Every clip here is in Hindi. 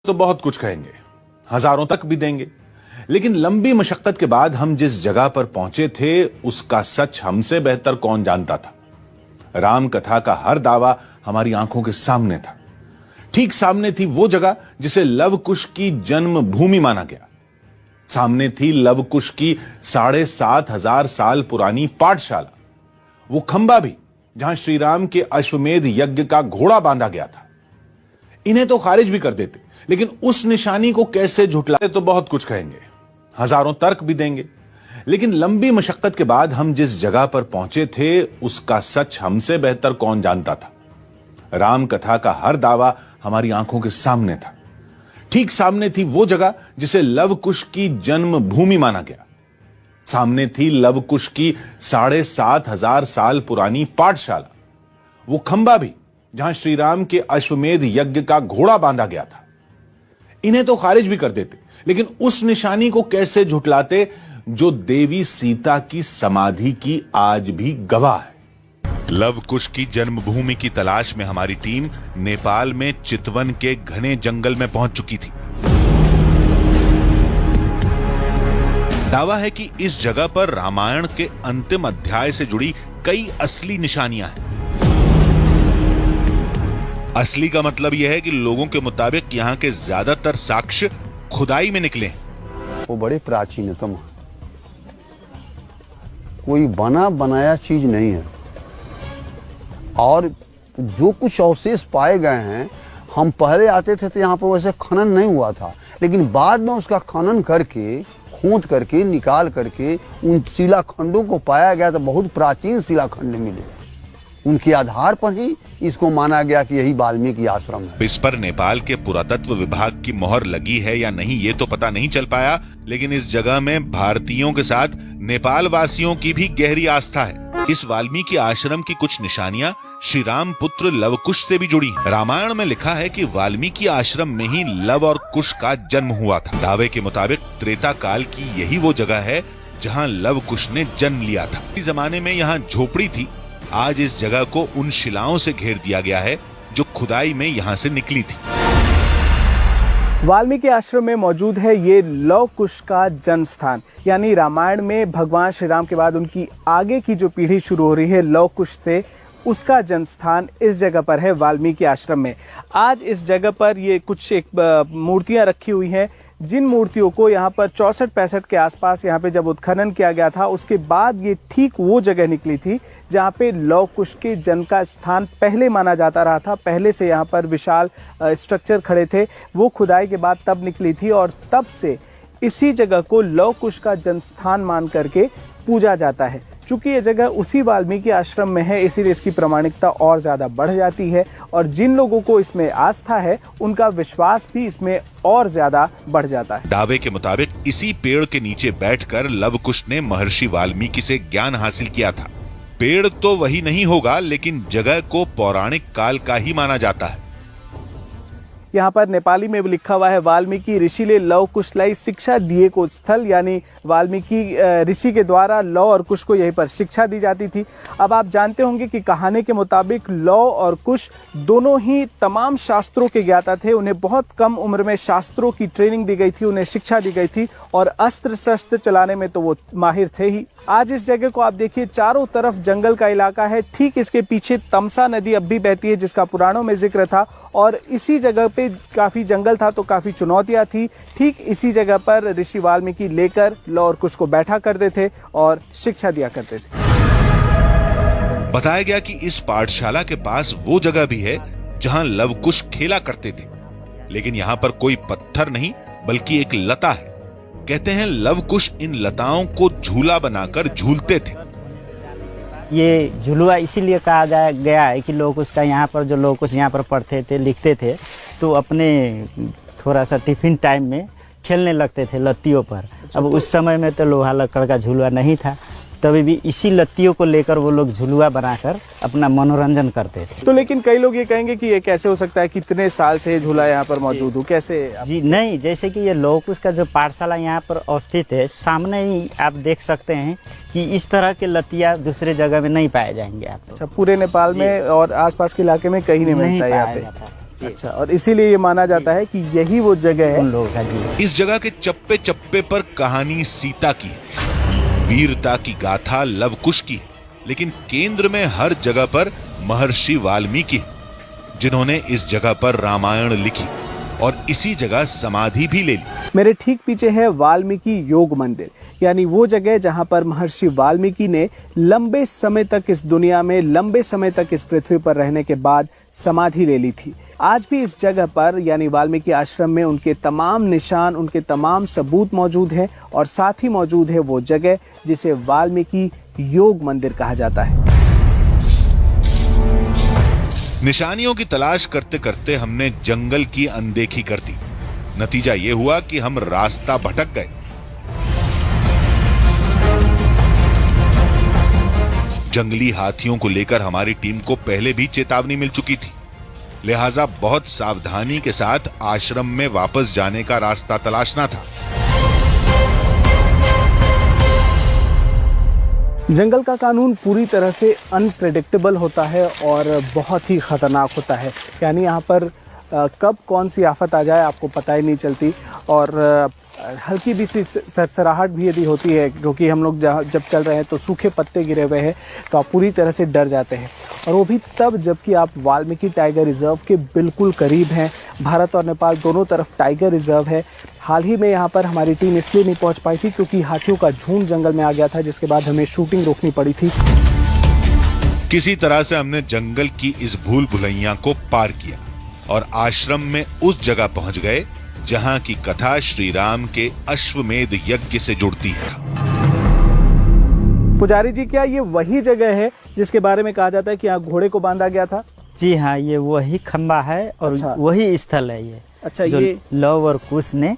तो बहुत कुछ कहेंगे, हजारों तक भी देंगे, लेकिन लंबी मशक्कत के बाद हम जिस जगह पर पहुंचे थे उसका सच हमसे बेहतर कौन जानता था। राम कथा का हर दावा हमारी आंखों के सामने था। ठीक सामने थी वो जगह जिसे लव कुश की जन्म भूमि माना गया। सामने थी लव कुश की 7,500 साल पुरानी पाठशाला, वो खंबा भी जहां श्री राम के अश्वमेध यज्ञ का घोड़ा बांधा गया था। इन्हें तो खारिज भी कर देते, लेकिन उस निशानी को कैसे झुटलाते तो बहुत कुछ कहेंगे, हजारों तर्क भी देंगे, लेकिन लंबी मशक्कत के बाद हम जिस जगह पर पहुंचे थे उसका सच हमसे बेहतर कौन जानता था। राम कथा का हर दावा हमारी आंखों के सामने था। ठीक सामने थी वो जगह जिसे लव कुश की जन्म भूमि माना गया। सामने थी लव कुश की 7,500 साल पुरानी पाठशाला, वो खंबा भी जहां श्री राम के अश्वमेध यज्ञ का घोड़ा बांधा गया था। इन्हें तो खारिज भी कर देते, लेकिन उस निशानी को कैसे झुटलाते जो देवी सीता की समाधि की आज भी गवाह है। लव कुश की जन्मभूमि की तलाश में हमारी टीम नेपाल में चितवन के घने जंगल में पहुंच चुकी थी। दावा है कि इस जगह पर रामायण के अंतिम अध्याय से जुड़ी कई असली निशानियां हैं। असली का मतलब यह है कि लोगों के मुताबिक यहां के ज्यादातर साक्ष्य खुदाई में निकले हैं। वो बड़े प्राचीनतम है, कोई बना बनाया चीज नहीं है, और जो कुछ अवशेष पाए गए हैं, हम पहले आते थे तो यहाँ पर वैसे खनन नहीं हुआ था, लेकिन बाद में उसका खनन करके, खोद करके, निकाल करके उन शिलाखंडों को पाया गया, तो बहुत प्राचीन शिलाखंड मिले। उनके आधार पर ही इसको माना गया कि यही वाल्मीकि आश्रम है। इस पर नेपाल के पुरातत्व विभाग की मोहर लगी है या नहीं ये तो पता नहीं चल पाया, लेकिन इस जगह में भारतीयों के साथ नेपाल वासियों की भी गहरी आस्था है। इस वाल्मीकि आश्रम की कुछ निशानियां श्री राम पुत्र लव कुश से भी जुड़ी हैं। रामायण में लिखा है कि वाल्मीकि आश्रम में ही लव और कुश का जन्म हुआ था। दावे के मुताबिक त्रेता काल की यही वो जगह है जहां लव कुश ने जन्म लिया था। इस जमाने में यहाँ झोपड़ी थी। आज इस जगह को उन शिलाओं से घेर दिया गया है जो खुदाई में यहाँ से निकली थी। वाल्मीकि आश्रम में मौजूद है ये लव कुश का जन्म स्थान, यानी रामायण में भगवान श्री राम के बाद उनकी आगे की जो पीढ़ी शुरू हो रही है लव कुश से, उसका जन्म स्थान इस जगह पर है वाल्मीकि आश्रम में। आज इस जगह पर ये कुछ एक मूर्तियां रखी हुई हैं, जिन मूर्तियों को यहाँ पर 64-65 के आसपास यहाँ पे जब उत्खनन किया गया था, उसके बाद ये ठीक वो जगह निकली थी जहाँ पे लव कुश के जन्म का स्थान पहले माना जाता रहा था। पहले से यहाँ पर विशाल स्ट्रक्चर खड़े थे, वो खुदाई के बाद तब निकली थी, और तब से इसी जगह को लव कुश का जन्म स्थान मान करके पूजा जाता है। चूंकि ये जगह उसी वाल्मीकि आश्रम में है, इसीलिए इसकी प्रामाणिकता और ज़्यादा बढ़ जाती है, और जिन लोगों को इसमें आस्था है उनका विश्वास भी इसमें और ज़्यादा बढ़ जाता है। दावे के मुताबिक इसी पेड़ के नीचे बैठकर लव कुश ने महर्षि वाल्मीकि से ज्ञान हासिल किया था। पेड़ तो वही नहीं होगा, लेकिन जगह को पौराणिक काल का ही माना जाता है। यहाँ पर नेपाली में भी लिखा हुआ है, वाल्मीकि ऋषि ले लव कुश लाई शिक्षा दिए को स्थल, यानी वाल्मीकि ऋषि के द्वारा लव और कुश को यहीं पर शिक्षा दी जाती थी। अब आप जानते होंगे कि कहानी के मुताबिक लव और कुश दोनों ही तमाम शास्त्रों के ज्ञाता थे। उन्हें बहुत कम उम्र में शास्त्रों की ट्रेनिंग दी गई थी, उन्हें शिक्षा दी गई थी, और अस्त्र शस्त्र चलाने में तो वो माहिर थे ही। आज इस जगह को आप देखिए, चारों तरफ जंगल का इलाका है। ठीक इसके पीछे तमसा नदी अब भी बहती है, जिसका पुराणों में जिक्र था, और इसी जगह पे काफी जंगल था तो काफी चुनौतियां थी। ठीक इसी जगह पर ऋषि वाल्मीकि लेकर लव और कुश को बैठा करते थे और शिक्षा दिया करते थे। बताया गया कि इस पाठशाला के पास वो जगह भी है जहां लव कुश खेला करते थे, लेकिन यहाँ पर कोई पत्थर नहीं बल्कि एक लता है। कहते हैं लव कुश इन लताओं को झूला बनाकर झूलते थे। ये झुलुआ इसीलिए कहा गया है कि लोग उसका यहाँ पर जो लोग कुछ यहाँ पर पढ़ते थे, लिखते थे, तो अपने थोड़ा सा टिफिन टाइम में खेलने लगते थे लत्तियों पर। अब उस समय में तो लोहा लकड़ का झुलुआ नहीं था, तभी भी इसी लत्तियों को लेकर वो लोग झुलुआ बनाकर अपना मनोरंजन करते थे। तो लेकिन कई लोग ये कहेंगे कि ये कैसे हो सकता है, कितने साल से ये झूला यहाँ पर मौजूद हो, कैसे? जी नहीं, जैसे कि ये लव कुश का जो पाठशाला यहाँ पर अवस्थित है, सामने ही आप देख सकते हैं कि इस तरह के लतिया दूसरे जगह में नहीं पाए जाएंगे आप। अच्छा, पूरे नेपाल में और आसपास के इलाके में कहीं नहीं मिलता है यहाँ पे। अच्छा, और इसीलिए ये माना जाता है कि यही वो जगह है उन लोगों का जी। इस जगह के चप्पे चप्पे पर कहानी सीता की है, वीरता की गाथा लव कुश की है, लेकिन केंद्र में हर जगह पर महर्षि वाल्मीकि है, जिन्होंने इस जगह पर रामायण लिखी और इसी जगह समाधि भी ले ली। मेरे ठीक पीछे है वाल्मीकि योग मंदिर, यानी वो जगह जहां पर महर्षि वाल्मीकि ने लंबे समय तक इस दुनिया में, लंबे समय तक इस पृथ्वी पर रहने के बाद समाधि ले ली थी। आज भी इस जगह पर यानी वाल्मीकि आश्रम में उनके तमाम निशान, उनके तमाम सबूत मौजूद हैं और साथ ही मौजूद है वो जगह जिसे वाल्मीकि योग मंदिर कहा जाता है। निशानियों की तलाश करते करते हमने जंगल की अनदेखी कर दी। नतीजा यह हुआ कि हम रास्ता भटक गए। जंगली हाथियों को लेकर हमारी टीम को पहले भी चेतावनी मिल चुकी थी, लिहाजा बहुत सावधानी के साथ आश्रम में वापस जाने का रास्ता तलाशना था। जंगल का कानून पूरी तरह से अनप्रेडिक्टेबल होता है और बहुत ही खतरनाक होता है, यानी यहाँ पर कब कौन सी आफत आ जाए आपको पता ही नहीं चलती। और हल्की भी सी सरसराहट भी यदि होती है, क्योंकि हम लोग जब चल रहे हैं तो सूखे पत्ते गिरे हुए हैं, तो आप पूरी तरह से डर जाते हैं। और वो भी तब जबकि आप वाल्मीकि टाइगर रिजर्व के बिल्कुल करीब हैं। भारत और नेपाल दोनों तरफ टाइगर रिजर्व है। हाल ही में यहाँ पर हमारी टीम इसलिए नहीं पहुँच पाई थी क्योंकि हाथियों का झुंड जंगल में आ गया था, जिसके बाद हमें शूटिंग रोकनी पड़ी थी। किसी तरह से हमने जंगल की इस भूल भुलैया को पार किया और आश्रम में उस जगह पहुंच गए जहां की कथा श्री राम के अश्वमेध यज्ञ से जुड़ती है। पुजारी जी, क्या ये वही जगह है जिसके बारे में कहा जाता है कि यहाँ घोड़े को बांधा गया था? जी हाँ, ये वही खंबा है और अच्छा। वही स्थल है ये। अच्छा, जो ये लव और कुश ने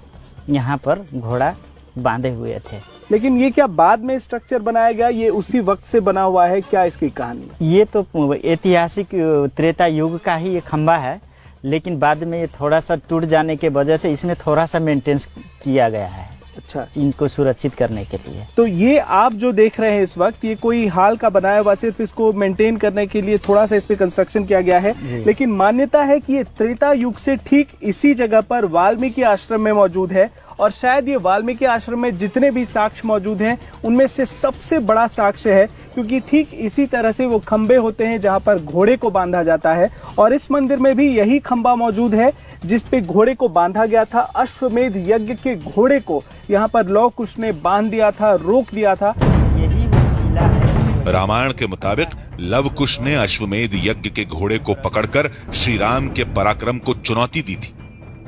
यहाँ पर घोड़ा बांधे हुए थे। लेकिन ये क्या बाद में स्ट्रक्चर बनाया गया, ये उसी वक्त से बना हुआ है? क्या इसकी कहानी? ये तो ऐतिहासिक त्रेता युग का ही ये खंबा है, लेकिन बाद में ये थोड़ा सा टूट जाने के वजह से इसमें थोड़ा सा मेंटेनेंस किया गया है, अच्छा, इनको सुरक्षित करने के लिए। तो ये आप जो देख रहे हैं इस वक्त, ये कोई हाल का बनाया हुआ, सिर्फ इसको मेंटेन करने के लिए थोड़ा सा इस पे कंस्ट्रक्शन किया गया है। लेकिन मान्यता है कि ये त्रेता युग से ठीक इसी जगह पर वाल्मीकि आश्रम में मौजूद है और शायद ये वाल्मीकि आश्रम में जितने भी साक्ष्य मौजूद हैं उनमें से सबसे बड़ा साक्ष्य है, क्योंकि ठीक इसी तरह से वो खंबे होते हैं जहां पर घोड़े को बांधा जाता है। और इस मंदिर में भी यही खंबा मौजूद है जिस पे घोड़े को बांधा गया था। अश्वमेध यज्ञ के घोड़े को यहाँ पर लव कुश ने बांध दिया था, रोक दिया था। यही वो शिला है। रामायण के मुताबिक लव कुश ने अश्वमेध यज्ञ के घोड़े को पकड़कर श्री राम के पराक्रम को चुनौती दी थी,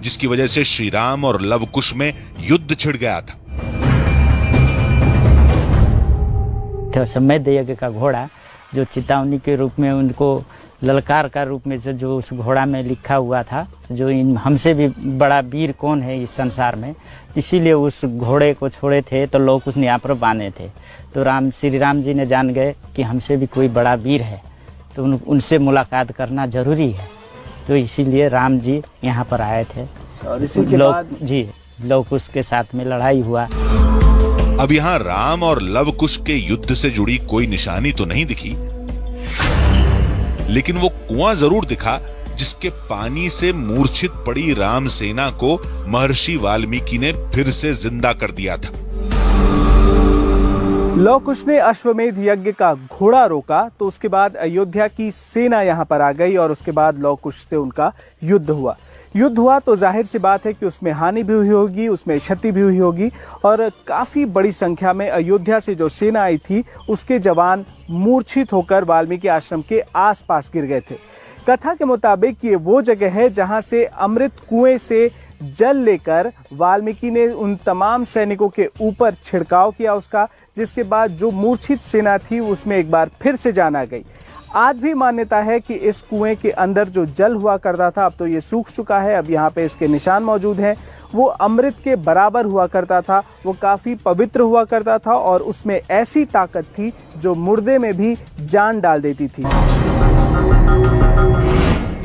जिसकी वजह से श्री राम और लव कुश में युद्ध छिड़ गया था। अश्वमेध यज्ञ का घोड़ा जो चेतावनी के रूप में, उनको ललकार का रूप में जो उस घोड़ा में लिखा हुआ था, जो इन हमसे भी बड़ा वीर कौन है इस संसार में, इसीलिए उस घोड़े को छोड़े थे तो लोग उसने यहाँ पर बांधे थे। तो श्री राम जी ने जान गए कि हमसे भी कोई बड़ा वीर है, तो उनसे मुलाकात करना जरूरी है, तो इसीलिए राम जी यहाँ पर आए थे। और इसी के बाद जी लव कुश के साथ में लड़ाई हुआ। अब यहाँ राम और लव कुश के युद्ध से जुड़ी कोई निशानी तो नहीं दिखी, लेकिन वो कुआं जरूर दिखा जिसके पानी से मूर्छित पड़ी राम सेना को महर्षि वाल्मीकि ने फिर से जिंदा कर दिया था। लव कुश ने अश्वमेध यज्ञ का घोड़ा रोका तो उसके बाद अयोध्या की सेना यहाँ पर आ गई और उसके बाद लव कुश से उनका युद्ध हुआ तो जाहिर सी बात है कि उसमें हानि भी हुई होगी, उसमें क्षति भी हुई होगी और काफ़ी बड़ी संख्या में अयोध्या से जो सेना आई थी उसके जवान मूर्छित होकर वाल्मीकि आश्रम के आसपास गिर गए थे। कथा के मुताबिक ये वो जगह है जहां से अमृत कुएं से जल लेकर वाल्मीकि ने उन तमाम सैनिकों के ऊपर छिड़काव किया उसका, जिसके बाद जो मूर्छित सेना थी उसमें एक बार फिर से जान आ गई। आज भी मान्यता है कि इस कुएं के अंदर जो जल हुआ करता था अब तो ये सूख चुका है, अब यहाँ पे इसके निशान मौजूद हैं। वो अमृत के बराबर हुआ करता था, वो काफ़ी पवित्र हुआ करता था और उसमें ऐसी ताकत थी जो मुर्दे में भी जान डाल देती थी।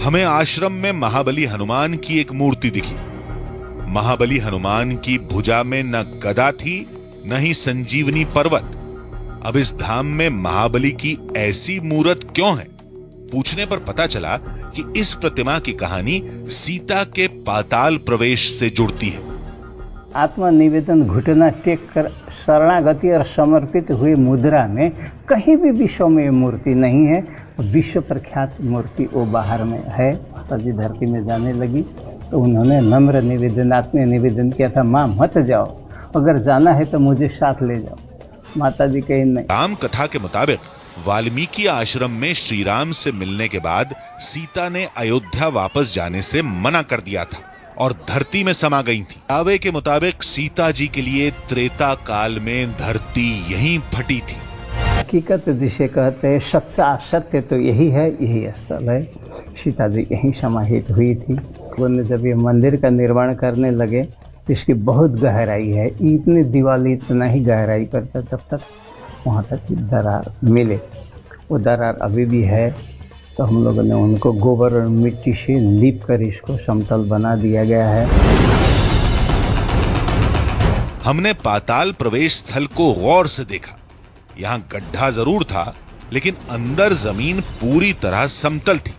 हमें आश्रम में महाबली हनुमान की एक मूर्ति दिखी। महाबली हनुमान की भुजा में न गदा थी न ही संजीवनी पर्वत। अब इस धाम में महाबली की ऐसी मूरत क्यों है? पूछने पर पता चला कि इस प्रतिमा की कहानी सीता के पाताल प्रवेश से जुड़ती है। आत्मनिवेदन, घुटना टेक कर शरणागति और समर्पित हुई मुद्रा में कहीं भी विश्व में मूर्ति नहीं है। विश्व प्रख्यात मूर्ति वो बाहर में है। माता जी धरती में जाने लगी तो उन्होंने नम्र निवेदन, आत्मीय निवेदन किया था, माँ मत जाओ, अगर जाना है तो मुझे साथ ले जाओ। माता जी कहीं नहीं। राम कथा के मुताबिक वाल्मीकि आश्रम में श्री राम से मिलने के बाद सीता ने अयोध्या वापस जाने से मना कर दिया था और धरती में समा गई थी। दावे के मुताबिक सीता जी के लिए त्रेता काल में धरती यहीं फटी थी। हकीकत जिसे कहते हैं, सच्चा सत्य तो यही है, यही स्थल है। सीता जी यहीं समाहित हुई थी। उन्होंने जब ये मंदिर का निर्माण करने लगे तो इसकी बहुत गहराई है, इतनी दीवाली इतना ही गहराई पर था, तब तक वहाँ तक दरार मिले। वो दरार अभी भी है, तो हम लोगों ने उनको गोबर और मिट्टी से लीप कर इसको समतल बना दिया गया है। हमने पाताल प्रवेश स्थल को गौर से देखा। यहाँ गड्ढा जरूर था, लेकिन अंदर जमीन पूरी तरह समतल थी।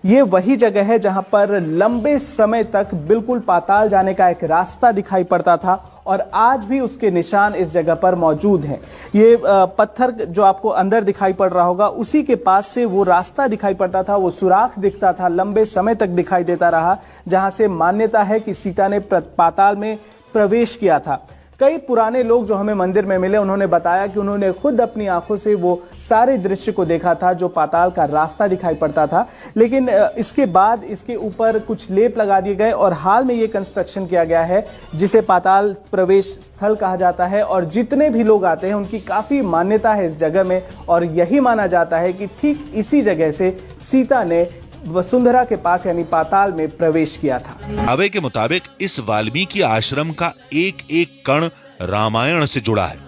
ये वही जगह है जहां पर लंबे समय तक बिल्कुल पाताल जाने का एक रास्ता दिखाई पड़ता था और आज भी उसके निशान इस जगह पर मौजूद हैं। ये पत्थर जो आपको अंदर दिखाई पड़ रहा होगा, उसी के पास से वो रास्ता दिखाई पड़ता था, वो सुराख दिखता था, लंबे समय तक दिखाई देता रहा, जहां से मान्यता है कि सीता ने पाताल में प्रवेश किया था। कई पुराने लोग जो हमें मंदिर में मिले, उन्होंने बताया कि उन्होंने खुद अपनी आंखों से वो सारे दृश्य को देखा था, जो पाताल का रास्ता दिखाई पड़ता था। लेकिन इसके बाद इसके ऊपर कुछ लेप लगा दिए गए और हाल में ये कंस्ट्रक्शन किया गया है, जिसे पाताल प्रवेश स्थल कहा जाता है। और जितने भी लोग आते हैं उनकी काफी मान्यता है इस जगह में, और यही माना जाता है कि ठीक इसी जगह से सीता ने वसुंधरा के पास यानी पाताल में प्रवेश किया था। दावे के मुताबिक इस वाल्मीकि आश्रम का एक एक कण रामायण से जुड़ा है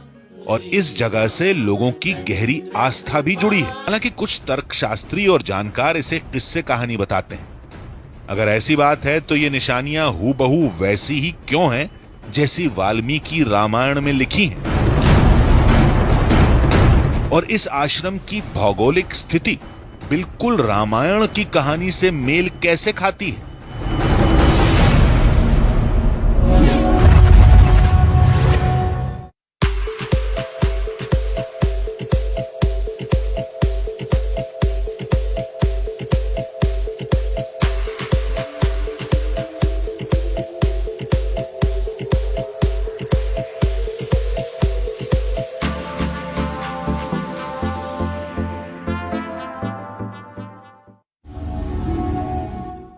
और इस जगह से लोगों की गहरी आस्था भी जुड़ी है। हालांकि कुछ तर्कशास्त्री और जानकार इसे किस्से कहानी बताते हैं। अगर ऐसी बात है तो ये निशानियां हूबहू वैसी ही क्यों हैं जैसी वाल्मीकि रामायण में लिखी हैं? और इस आश्रम की भौगोलिक स्थिति बिल्कुल रामायण की कहानी से मेल कैसे खाती है?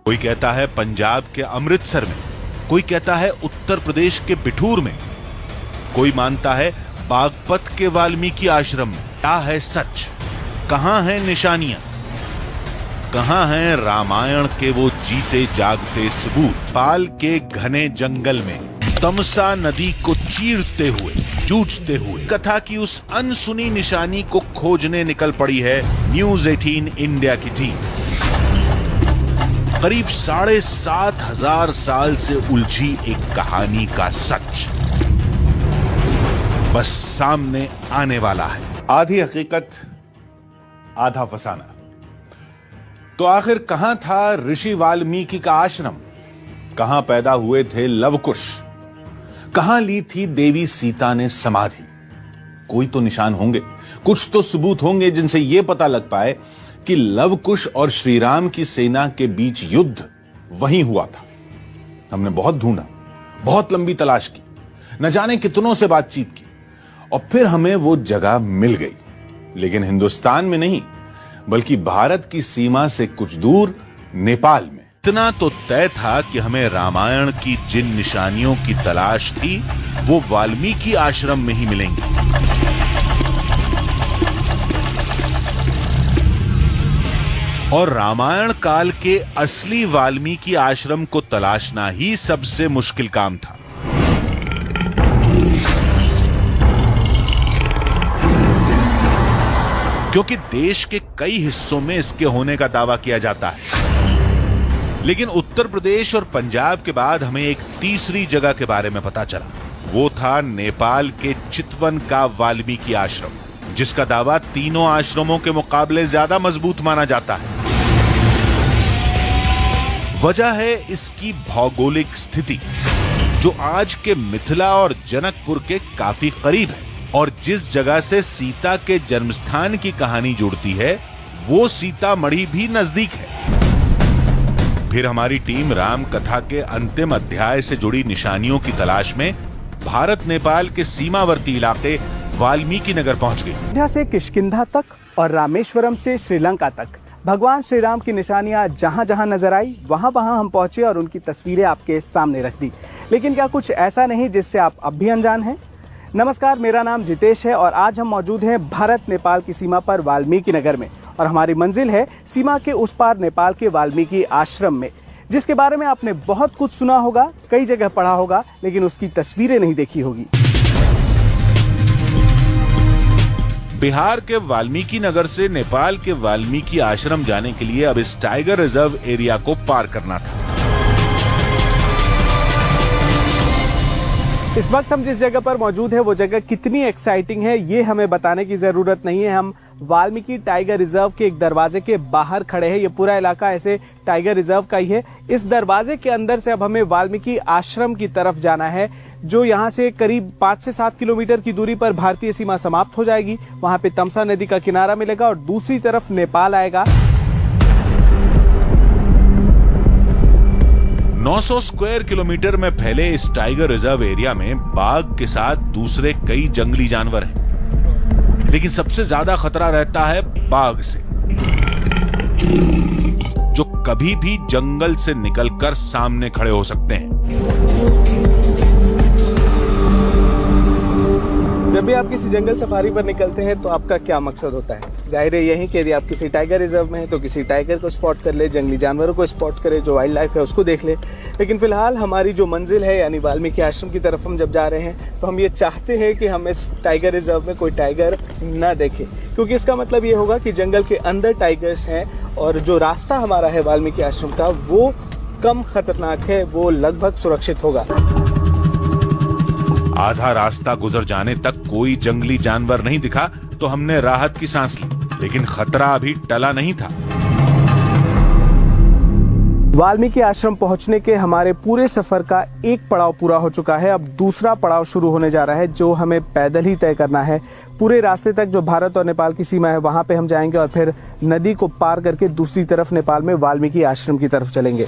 कोई कहता है पंजाब के अमृतसर में, कोई कहता है उत्तर प्रदेश के बिठूर में, कोई मानता है बागपत के वाल्मीकि आश्रम में। क्या है सच? कहां हैं निशानियां? कहां हैं रामायण के वो जीते जागते सबूत? पाल के घने जंगल में तमसा नदी को चीरते हुए, जूझते हुए कथा की उस अनसुनी निशानी को खोजने निकल पड़ी है न्यूज़ 18 इंडिया की टीम। करीब 7,500 साल से उलझी एक कहानी का सच बस सामने आने वाला है। आधी हकीकत, आधा फसाना। तो आखिर कहां था ऋषि वाल्मीकि का आश्रम? कहां पैदा हुए थे लवकुश? कहां ली थी देवी सीता ने समाधि? कोई तो निशान होंगे, कुछ तो सबूत होंगे जिनसे यह पता लग पाए कि लवकुश और श्रीराम की सेना के बीच युद्ध वहीं हुआ था। हमने बहुत ढूंढा, बहुत लंबी तलाश की, न जाने कितनों से बातचीत की, और फिर हमें वो जगह मिल गई। लेकिन हिंदुस्तान में नहीं, बल्कि भारत की सीमा से कुछ दूर नेपाल में। इतना तो तय था कि हमें रामायण की जिन निशानियों की तलाश थी वो वाल्मीकि आश्रम में ही मिलेंगी। और रामायण काल के असली वाल्मीकि आश्रम को तलाशना ही सबसे मुश्किल काम था। क्योंकि देश के कई हिस्सों में इसके होने का दावा किया जाता है, लेकिन उत्तर प्रदेश और पंजाब के बाद हमें एक तीसरी जगह के बारे में पता चला। वो था नेपाल के चितवन का वाल्मीकि आश्रम, जिसका दावा तीनों आश्रमों के मुकाबले ज्यादा मजबूत माना जाता है। वजह है इसकी भौगोलिक स्थिति, जो आज के मिथिला और जनकपुर के काफी करीब है, और जिस जगह से सीता के जन्मस्थान की कहानी जुड़ती है वो सीतामढ़ी भी नजदीक है। फिर हमारी टीम राम कथा के अंतिम अध्याय से जुड़ी निशानियों की तलाश में भारत नेपाल के सीमावर्ती इलाके वाल्मीकि नगर पहुंच गई। अयोध्या से किष्किंधा तक और रामेश्वरम से श्रीलंका तक भगवान श्री राम की निशानियां जहां जहां नजर आई वहां वहां हम पहुंचे और उनकी तस्वीरें आपके सामने रख दी। लेकिन क्या कुछ ऐसा नहीं जिससे आप अब भी अनजान हैं? नमस्कार, मेरा नाम जितेश है और आज हम मौजूद हैं भारत नेपाल की सीमा पर वाल्मीकि नगर में, और हमारी मंजिल है सीमा के उस पार नेपाल के वाल्मीकि आश्रम में, जिसके बारे में आपने बहुत कुछ सुना होगा, कई जगह पढ़ा होगा, लेकिन उसकी तस्वीरें नहीं देखी होगी। बिहार के वाल्मीकि नगर से नेपाल के वाल्मीकि आश्रम जाने के लिए अब इस टाइगर रिजर्व एरिया को पार करना था। इस वक्त हम जिस जगह पर मौजूद है वो जगह कितनी एक्साइटिंग है ये हमें बताने की जरूरत नहीं है। हम वाल्मीकि टाइगर रिजर्व के एक दरवाजे के बाहर खड़े हैं। ये पूरा इलाका ऐसे टाइगर रिजर्व का ही है। इस दरवाजे के अंदर से अब हमें वाल्मीकि आश्रम की तरफ जाना है, जो यहाँ से करीब 5 से 7 किलोमीटर की दूरी पर भारतीय सीमा समाप्त हो जाएगी। वहां पे तमसा नदी का किनारा मिलेगा और दूसरी तरफ नेपाल आएगा। 900 स्क्वायर किलोमीटर में फैले इस टाइगर रिजर्व एरिया में बाघ के साथ दूसरे कई जंगली जानवर हैं, लेकिन सबसे ज्यादा खतरा रहता है बाघ से, जो कभी भी जंगल से निकलकर सामने खड़े हो सकते हैं। जब भी आप किसी जंगल सफारी पर निकलते हैं तो आपका क्या मकसद होता है? जाहिर है यही कि यदि आप किसी टाइगर रिजर्व में हैं तो किसी टाइगर को स्पॉट कर ले, जंगली जानवरों को स्पॉट करे, जो वाइल्ड लाइफ है उसको देख ले। लेकिन फिलहाल हमारी जो मंजिल है यानी वाल्मीकि आश्रम की तरफ हम जब जा रहे हैं तो हम ये चाहते हैं कि हम इस टाइगर रिजर्व में कोई टाइगर ना देखें, क्योंकि इसका मतलब ये होगा कि जंगल के अंदर टाइगर्स हैं और जो रास्ता हमारा है वाल्मीकि आश्रम का वो कम खतरनाक है, वो लगभग सुरक्षित होगा। आधा रास्ता गुजर जाने तक कोई जंगली जानवर नहीं दिखा तो हमने राहत की सांस ली, लेकिन खतरा अभी टला नहीं था। वाल्मीकि आश्रम पहुंचने के हमारे पूरे सफर का एक पड़ाव पूरा हो चुका है। अब दूसरा पड़ाव शुरू होने जा रहा है, जो हमें पैदल ही तय करना है। पूरे रास्ते तक जो भारत और नेपाल की सीमा है वहां पे हम जाएंगे और फिर नदी को पार करके दूसरी तरफ नेपाल में वाल्मीकि आश्रम की तरफ चलेंगे।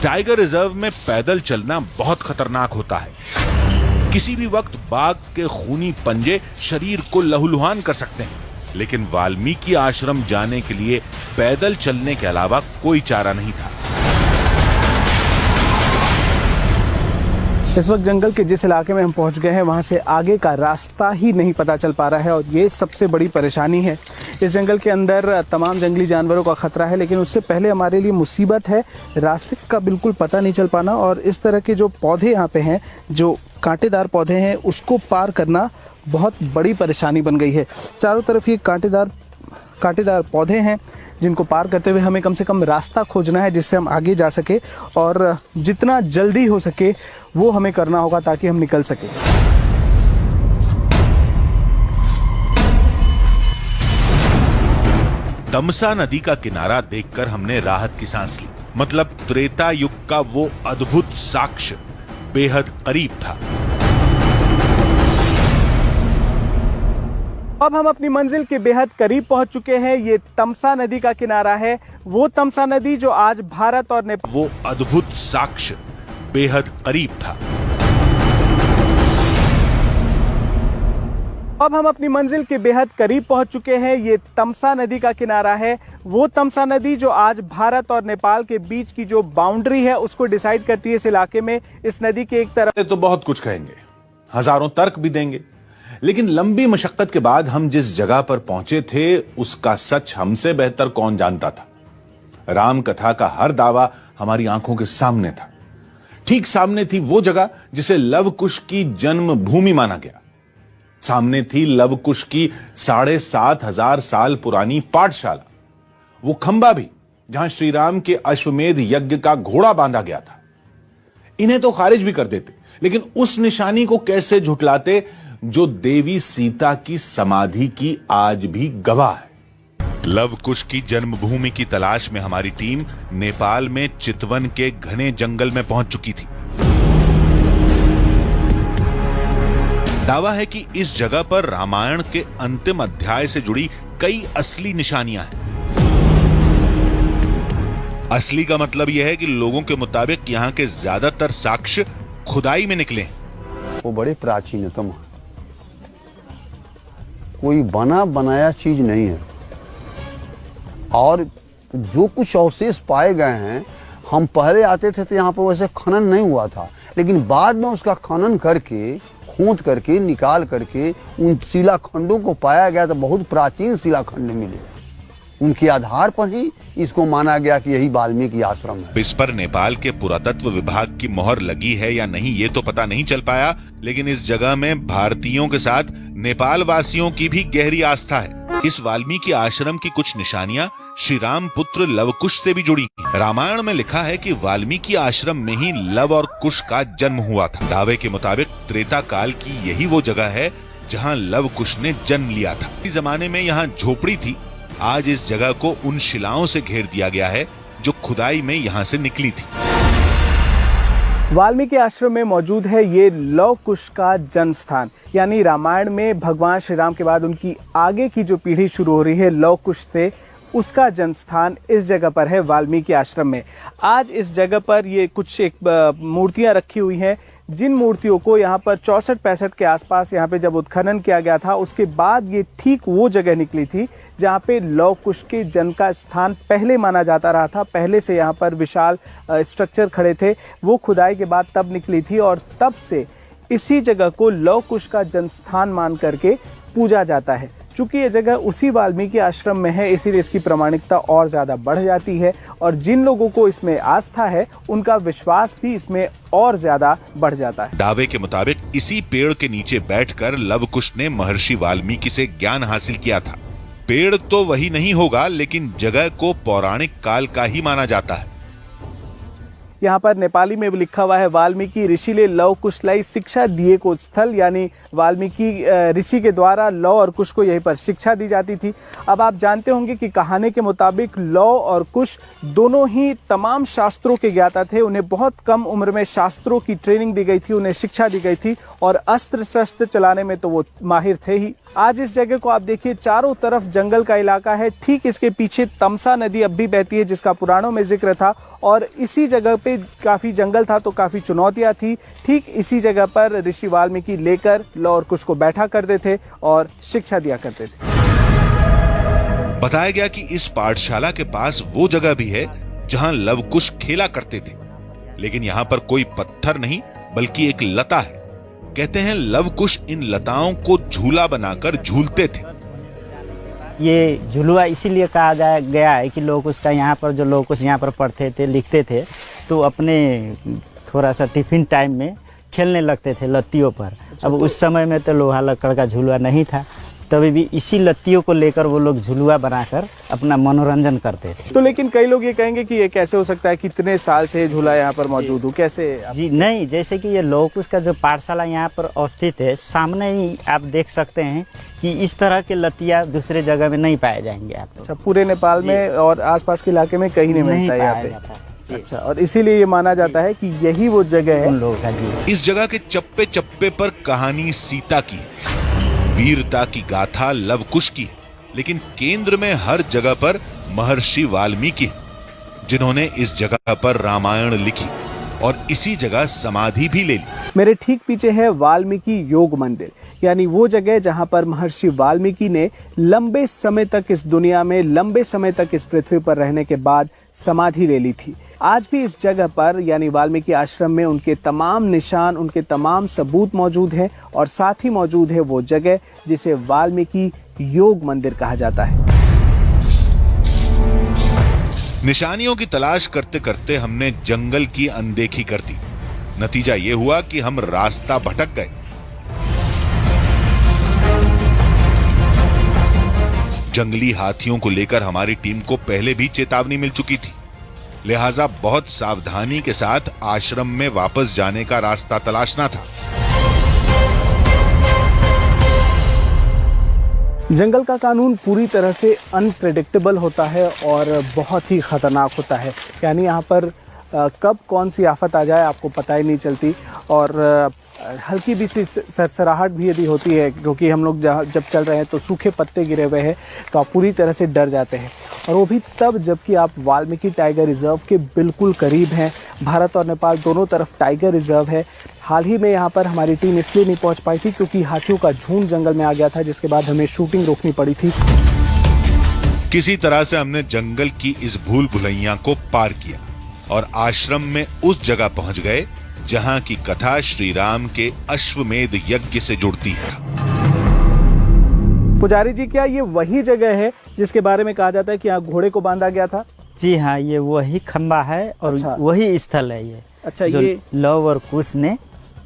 टाइगर रिजर्व में पैदल चलना बहुत खतरनाक होता है। किसी भी वक्त बाघ के खूनी पंजे शरीर को लहूलुहान कर सकते हैं, लेकिन वाल्मीकि आश्रम जाने के लिए पैदल चलने के अलावा कोई चारा नहीं था। इस वक्त जंगल के जिस इलाके में हम पहुंच गए हैं वहां से आगे का रास्ता ही नहीं पता चल पा रहा है, और ये सबसे बड़ी परेशानी है। इस जंगल के अंदर तमाम जंगली जानवरों का खतरा है, लेकिन उससे पहले हमारे लिए मुसीबत है रास्ते का बिल्कुल पता नहीं चल पाना, और इस तरह के जो पौधे यहाँ पे हैं, जो कांटेदार पौधे हैं, उसको पार करना बहुत बड़ी परेशानी बन गई है। चारों तरफ ये कांटेदार पौधे हैं जिनको पार करते हुए हमें कम से कम रास्ता खोजना है जिससे हम आगे जा सके, और जितना जल्दी हो सके वो हमें करना होगा ताकि हम निकल सके। तमसा नदी का किनारा देखकर हमने राहत की सांस ली। मतलब त्रेता युग का वो अद्भुत साक्ष्य बेहद करीब था। अब हम अपनी मंजिल के बेहद करीब पहुंच चुके हैं। ये तमसा नदी का किनारा है, वो तमसा नदी जो आज भारत और नेपाल, वो अद्भुत साक्ष्य बेहद करीब था। अब हम अपनी मंजिल के बेहद करीब पहुंच चुके हैं। ये तमसा नदी का किनारा है, वो तमसा नदी जो आज भारत और नेपाल के बीच की जो बाउंड्री है उसको डिसाइड करती है। इस इलाके में इस नदी के एक तरफ तो बहुत कुछ कहेंगे, हजारों तर्क भी देंगे, लेकिन लंबी मशक्कत के बाद हम जिस जगह पर पहुंचे थे उसका सच हमसे बेहतर कौन जानता था। राम कथा का हर दावा हमारी आंखों के सामने था। ठीक सामने थी वो जगह जिसे लव कुश की जन्म भूमि माना गया। सामने थी लव कुश की 7,500 साल पुरानी पाठशाला, वो खंबा भी जहां श्री राम के अश्वमेध यज्ञ का घोड़ा बांधा गया था। इन्हें तो खारिज भी कर देते, लेकिन उस निशानी को कैसे झुठलाते जो देवी सीता की समाधि की आज भी गवाह है। लव कुश की जन्मभूमि की तलाश में हमारी टीम नेपाल में चितवन के घने जंगल में पहुंच चुकी थी। दावा है कि इस जगह पर रामायण के अंतिम अध्याय से जुड़ी कई असली निशानियां हैं। असली का मतलब यह है कि लोगों के मुताबिक यहां के ज्यादातर साक्ष्य खुदाई में निकले हैं। वो बड़े प्राचीनतम है, कोई बना बनाया चीज नहीं है। और जो कुछ अवशेष पाए गए हैं, हम पहले आते थे तो यहाँ पर वैसे खनन नहीं हुआ था, लेकिन बाद में उसका खनन करके, खोद करके, निकाल करके उन शिलाखंडों को पाया गया तो बहुत प्राचीन शिलाखंड मिले। उनके आधार पर ही इसको माना गया कि यही वाल्मीकि आश्रम है। इस पर नेपाल के पुरातत्व विभाग की मोहर लगी है या नहीं ये तो पता नहीं चल पाया, लेकिन इस जगह में भारतीयों के साथ नेपाल वासियों की भी गहरी आस्था है। इस वाल्मीकि आश्रम की कुछ निशानियां श्री राम पुत्र लव कुश से भी जुड़ी हैं। रामायण में लिखा है कि वाल्मीकि आश्रम में ही लव और कुश का जन्म हुआ था। दावे के मुताबिक त्रेता काल की यही वो जगह है जहां लव कुश ने जन्म लिया था। इस जमाने में यहाँ झोपड़ी थी। आज इस जगह को उन शिलाओं से घेर दिया गया है जो खुदाई में यहां से निकली थी। वाल्मीकि आश्रम में मौजूद है ये लव कुश का जन्म स्थान, यानी रामायण में भगवान श्री राम के बाद उनकी आगे की जो पीढ़ी शुरू हो रही है लव कुश से, उसका जन्म स्थान इस जगह पर है वाल्मीकि आश्रम में। आज इस जगह पर ये कुछ एक मूर्तियां रखी हुई हैं, जिन मूर्तियों को यहाँ पर 64-65 के आसपास यहाँ पे जब उत्खनन किया गया था, उसके बाद ये ठीक वो जगह निकली थी जहाँ पे लव कुश के जन्म का स्थान पहले माना जाता रहा था। पहले से यहाँ पर विशाल स्ट्रक्चर खड़े थे, वो खुदाई के बाद तब निकली थी और तब से इसी जगह को लव कुश का जन्म स्थान मान करके पूजा जाता है। चूंकि ये जगह उसी वाल्मीकि आश्रम में है, इसीलिए इसकी प्रामाणिकता और ज़्यादा बढ़ जाती है और जिन लोगों को इसमें आस्था है उनका विश्वास भी इसमें और ज़्यादा बढ़ जाता है। दावे के मुताबिक इसी पेड़ के नीचे बैठकर लव कुश ने महर्षि वाल्मीकि से ज्ञान हासिल किया था। पेड़ तो वही नहीं होगा, लेकिन जगह को पौराणिक काल का ही माना जाता है। यहाँ पर नेपाली में भी लिखा हुआ है, वाल्मीकि ऋषि ले लव कुश लाई शिक्षा दिए को स्थल, यानी वाल्मीकि ऋषि के द्वारा लव और कुश को यहीं पर शिक्षा दी जाती थी। अब आप जानते होंगे कि कहानी के मुताबिक लव और कुश दोनों ही तमाम शास्त्रों के ज्ञाता थे। उन्हें बहुत कम उम्र में शास्त्रों की ट्रेनिंग दी गई थी, उन्हें शिक्षा दी गई थी और अस्त्र शस्त्र चलाने में तो वो माहिर थे ही। आज इस जगह को आप देखिए, चारों तरफ जंगल का इलाका है। ठीक इसके पीछे तमसा नदी अब भी बहती है, जिसका पुराणों में जिक्र था, और इसी जगह पे काफी जंगल था तो काफी चुनौतियां थी। ठीक इसी जगह पर ऋषि वाल्मीकि लेकर लव और कुश को बैठा करते थे और शिक्षा दिया करते थे। बताया गया कि इस पाठशाला के पास वो जगह भी है जहां लव कुश खेला करते थे, लेकिन यहाँ पर कोई पत्थर नहीं बल्कि एक लता है। कहते हैं लव कुश इन लताओं को झूला बनाकर झूलते थे। ये झुलुआ इसीलिए कहा गया है कि लोग उसका यहाँ पर जो लोग कुछ यहाँ पर पढ़ते थे, लिखते थे, तो अपने थोड़ा सा टिफिन टाइम में खेलने लगते थे लत्तियों पर। अब उस समय में तो लोहा लकड़ का झुलुआ नहीं था, तभी भी इसी लत्तियों को लेकर वो लोग झुलुआ बनाकर अपना मनोरंजन करते थे। तो लेकिन कई लोग ये कहेंगे कि ये कैसे हो सकता है, कितने साल से झूला यहाँ पर मौजूद हो, कैसे? जी नहीं, जैसे कि ये लव कुश का जो पाठशाला यहाँ पर अवस्थित है, सामने ही आप देख सकते हैं कि इस तरह के लत्तियाँ दूसरे जगह में नहीं पाए जाएंगे आपको। अच्छा, पूरे नेपाल में और आसपास के इलाके में कहीं नहीं मिलता है यहाँ पे। अच्छा, और इसीलिए ये माना जाता है कि यही वो जगह है उन लोगों का। जी, इस जगह के चप्पे चप्पे पर कहानी सीता की है, वीरता की गाथा लव कुश की है, लेकिन केंद्र में हर जगह पर महर्षि वाल्मीकि है, जिन्होंने इस जगह पर रामायण लिखी और इसी जगह समाधि भी ले ली। मेरे ठीक पीछे है वाल्मीकि योग मंदिर, यानी वो जगह जहां पर महर्षि वाल्मीकि ने लंबे समय तक इस दुनिया में, लंबे समय तक इस पृथ्वी पर रहने के बाद समाधि ले ली थी। आज भी इस जगह पर यानी वाल्मीकि आश्रम में उनके तमाम निशान, उनके तमाम सबूत मौजूद हैं और साथ ही मौजूद है वो जगह जिसे वाल्मीकि योग मंदिर कहा जाता है। निशानियों की तलाश करते करते हमने जंगल की अनदेखी कर दी। नतीजा ये हुआ कि हम रास्ता भटक गए। जंगली हाथियों को लेकर हमारी टीम को पहले भी चेतावनी मिल चुकी थी। लिहाजा बहुत सावधानी के साथ आश्रम में वापस जाने का रास्ता तलाशना था। जंगल का कानून पूरी तरह से अनप्रेडिक्टेबल होता है और बहुत ही ख़तरनाक होता है। यानी यहाँ पर कब कौन सी आफत आ जाए आपको पता ही नहीं चलती। और हल्की भी सी सरसराहट भी यदि होती है, क्योंकि हम लोग जब चल रहे हैं तो सूखे पत्ते गिरे हुए हैं, तो आप पूरी तरह से डर जाते हैं। और वो भी तब जबकि आप वाल्मीकि टाइगर रिजर्व के बिल्कुल करीब हैं। भारत और नेपाल दोनों तरफ टाइगर रिजर्व है। हाल ही में यहाँ पर हमारी टीम इसलिए नहीं पहुँच पाई थी क्योंकि हाथियों का झुंड जंगल में आ गया था, जिसके बाद हमें शूटिंग रोकनी पड़ी थी। किसी तरह से हमने जंगल की इस भूल भुलैया को पार किया और आश्रम में उस जगह पहुंच गए जहां की कथा श्री राम के अश्वमेध यज्ञ से जुड़ती है। पुजारी जी, क्या ये वही जगह है जिसके बारे में कहा जाता है कि यहाँ घोड़े को बांधा गया था? जी हाँ, ये वही खंबा है और अच्छा। वही स्थल है ये। अच्छा, जो ये लव और कुश ने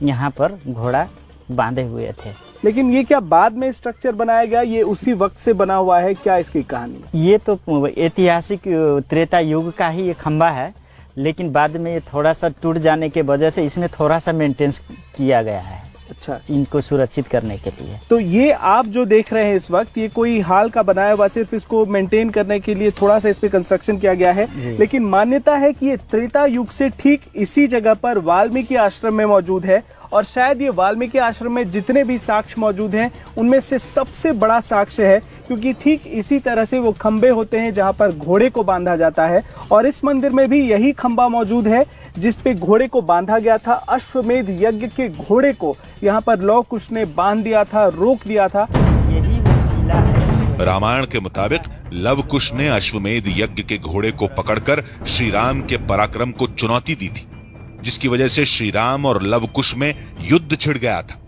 यहाँ पर घोड़ा बांधे हुए थे। लेकिन ये क्या बाद में स्ट्रक्चर बनाया गया? ये उसी वक्त से बना हुआ है क्या? इसकी कहानी ये तो ऐतिहासिक त्रेता युग का ही ये खंबा है, लेकिन बाद में ये थोड़ा सा टूट जाने के वजह से इसमें थोड़ा सा मेंटेनेंस किया गया है। अच्छा, इनको सुरक्षित करने के लिए। तो ये आप जो देख रहे हैं इस वक्त, ये कोई हाल का बनाया हुआ, सिर्फ इसको मेंटेन करने के लिए थोड़ा सा इस पे कंस्ट्रक्शन किया गया है। लेकिन मान्यता है कि ये त्रेता युग से ठीक इसी जगह पर वाल्मीकि आश्रम में मौजूद है। और शायद ये वाल्मीकि आश्रम में जितने भी साक्ष्य मौजूद हैं उनमें से सबसे बड़ा साक्ष्य है, क्योंकि ठीक इसी तरह से वो खंबे होते हैं जहां पर घोड़े को बांधा जाता है। और इस मंदिर में भी यही खंबा मौजूद है जिस पे घोड़े को बांधा गया था। अश्वमेध यज्ञ के घोड़े को यहाँ पर लव कुश ने बांध दिया था, रोक दिया था। यही वो शिला है। रामायण के मुताबिक लव कुश ने अश्वमेध यज्ञ के घोड़े को पकड़कर श्री राम के पराक्रम को चुनौती दी थी, जिसकी वजह से श्री राम और लव कुश में युद्ध छिड़ गया था।